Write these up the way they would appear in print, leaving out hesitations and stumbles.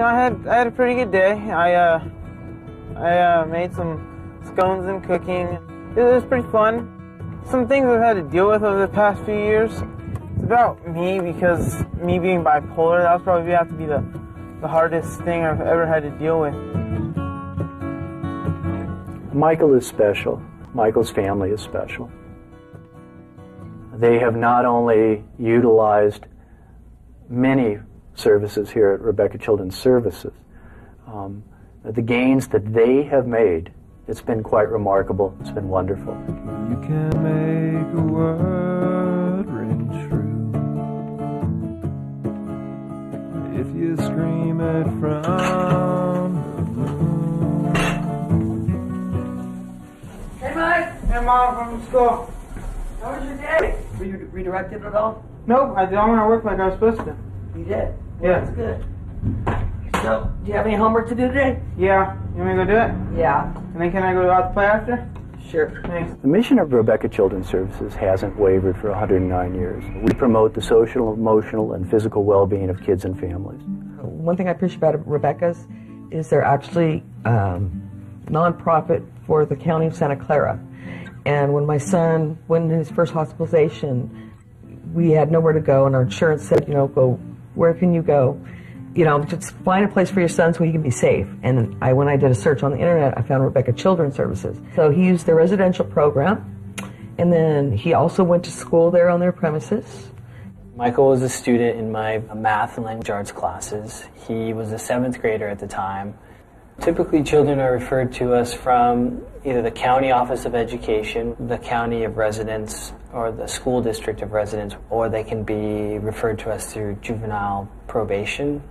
I had a pretty good day. I made some scones and cooking. It was pretty fun. Some things I've had to deal with over the past few years. It's about me, because me being bipolar, that would probably have to be the hardest thing I've ever had to deal with. Michael is special. Michael's family is special. They have not only utilized many services here at Rebekah Childrens Services, the gains that they have made, it's been quite remarkable. It's been wonderful. You can make a word ring true if you scream it from the moon. Hey, Mike. Hey, Mom, from school. How was your day? Were you redirected at all? Nope, I don't want to work like I was supposed to. You did? Yeah. That's good. So, do you have any homework to do today? Yeah. You want me to go do it? Yeah. And then can I go out to play after? Sure. Thanks. The mission of Rebekah Childrens Services hasn't wavered for 109 years. We promote the social, emotional, and physical well-being of kids and families. One thing I appreciate about Rebekah's is they're actually nonprofit for the county of Santa Clara. And when my son went in his first hospitalization, we had nowhere to go, and our insurance said, go, where can you go? Just find a place for your son so he can be safe. And when I did a search on the internet, I found Rebekah Childrens Services. So he used their residential program, and then he also went to school there on their premises. Michael was a student in my math and language arts classes. He was a 7th grader at the time. Typically, children are referred to us from either the county office of education, the county of residence, or the school district of residence, or they can be referred to us through juvenile probation.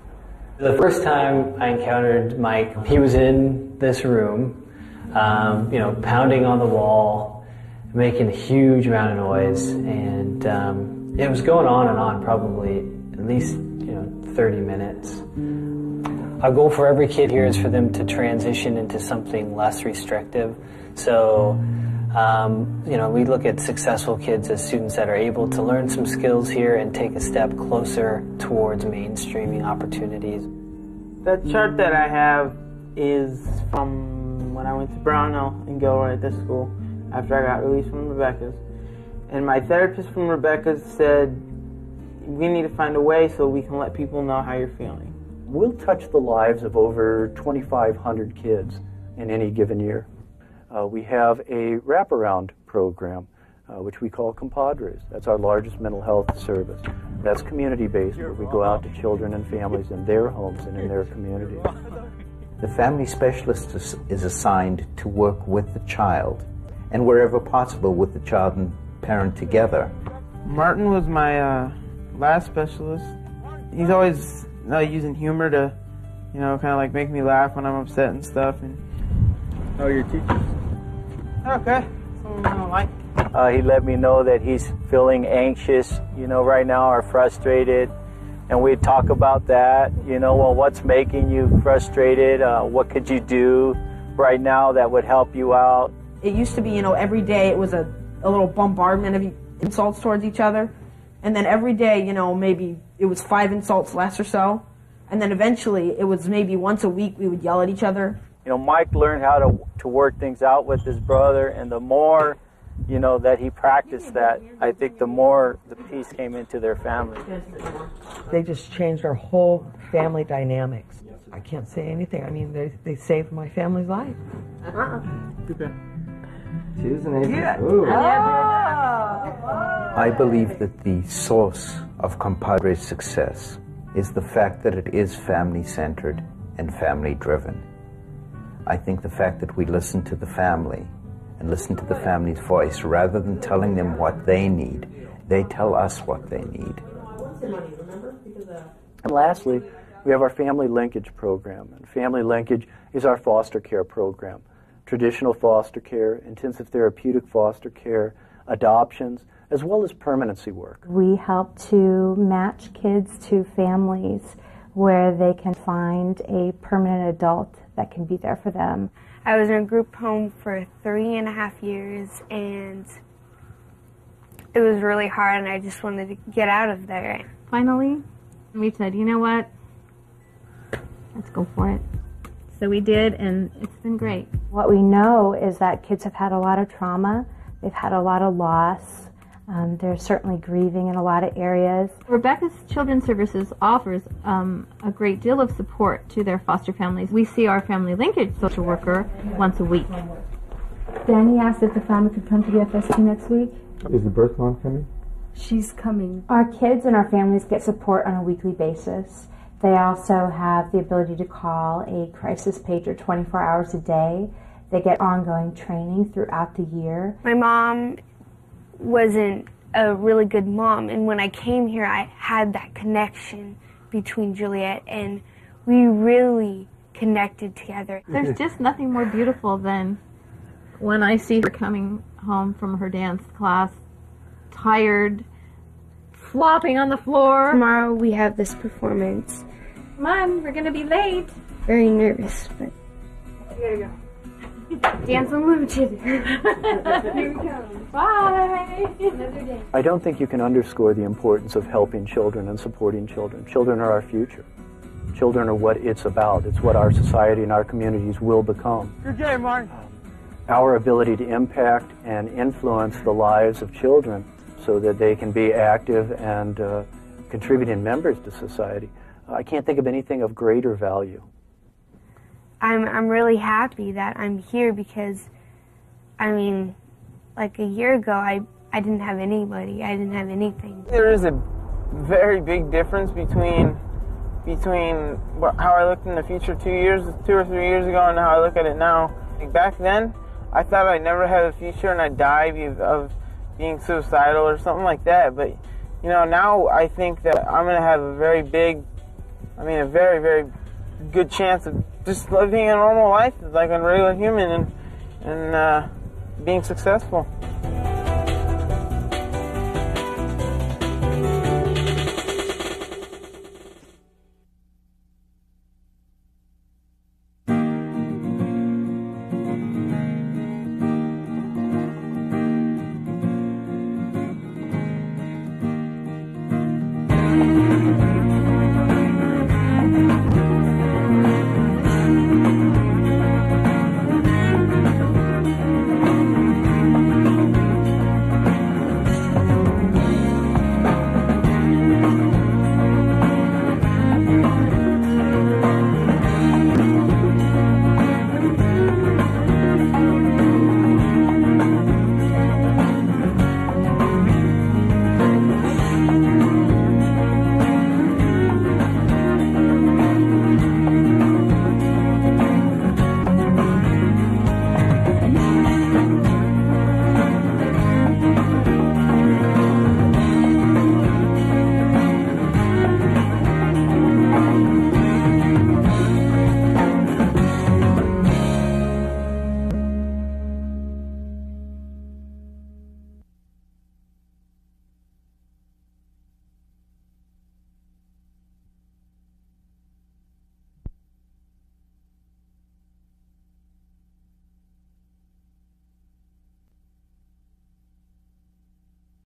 The first time I encountered Mike, he was in this room, pounding on the wall, making a huge amount of noise, and it was going on and on, probably at least 30 minutes. Our goal for every kid here is for them to transition into something less restrictive. So, we look at successful kids as students that are able to learn some skills here and take a step closer towards mainstreaming opportunities. That chart that I have is from when I went to Brownell and Gilroy at this school after I got released from Rebekah's. And my therapist from Rebekah's said, we need to find a way so we can let people know how you're feeling. We'll touch the lives of over 2,500 kids in any given year. We have a wraparound program, which we call Compadres. That's our largest mental health service. That's community-based, where we go out to children and families in their homes and in their communities. The family specialist is assigned to work with the child, and wherever possible with the child and parent together. Martin was my last specialist. He's always using humor to, kind of like make me laugh when I'm upset and stuff. And how are your teachers? Okay. Some I don't like. He let me know that he's feeling anxious, right now, or frustrated. And we'd talk about that, well, what's making you frustrated? What could you do right now that would help you out? It used to be, every day it was a little bombardment of insults towards each other. And then every day, maybe it was 5 insults less or so. And then eventually it was maybe once a week we would yell at each other. Mike learned how to work things out with his brother, and the more, that he practiced that, I think the more the peace came into their family. They just changed our whole family dynamics. I can't say anything. I mean, they saved my family's life. Susan, yeah. I believe that the source of Compadres' success is the fact that it is family-centered and family-driven. I think the fact that we listen to the family and listen to the family's voice rather than telling them what they need, they tell us what they need. And lastly, we have our Family Linkage program. And Family Linkage is our foster care program. Traditional foster care, intensive therapeutic foster care, adoptions, as well as permanency work. We help to match kids to families where they can find a permanent adult that can be there for them. I was in a group home for 3.5 years, and it was really hard, and I just wanted to get out of there. Finally, we said, you know what? let's go for it. So we did, and it's been great. What we know is that kids have had a lot of trauma. They've had a lot of loss. They're certainly grieving in a lot of areas. Rebekah Childrens Services offers a great deal of support to their foster families. We see our family linkage social worker once a week. Danny asked if the family could come to the FST next week. Is the birth mom coming? She's coming. Our kids and our families get support on a weekly basis. They also have the ability to call a crisis pager 24 hours a day. They get ongoing training throughout the year. My mom wasn't a really good mom, and when I came here I had that connection between Juliet, and we really connected together. There's just nothing more beautiful than when I see her coming home from her dance class, tired, flopping on the floor. Tomorrow we have this performance. Come on, we're gonna be late. Very nervous, but Here we go. dance on each other. Here we go. Bye. Another day. I don't think you can underscore the importance of helping children and supporting children. Children are our future. Children are what it's about. It's what our society and our communities will become. Good game, Martin. Our ability to impact and influence the lives of children so that they can be active and contributing members to society. I can't think of anything of greater value. I'm really happy that I'm here because, I mean, like a year ago I didn't have anybody, I didn't have anything. There is a very big difference between how I looked in the future 2 or 3 years ago and how I look at it now. Like back then, I thought I'd never have a future and I'd die of being suicidal or something like that. But, you know, now I think that I'm going to have a very, very good chance of just living a normal life like a regular human and being successful.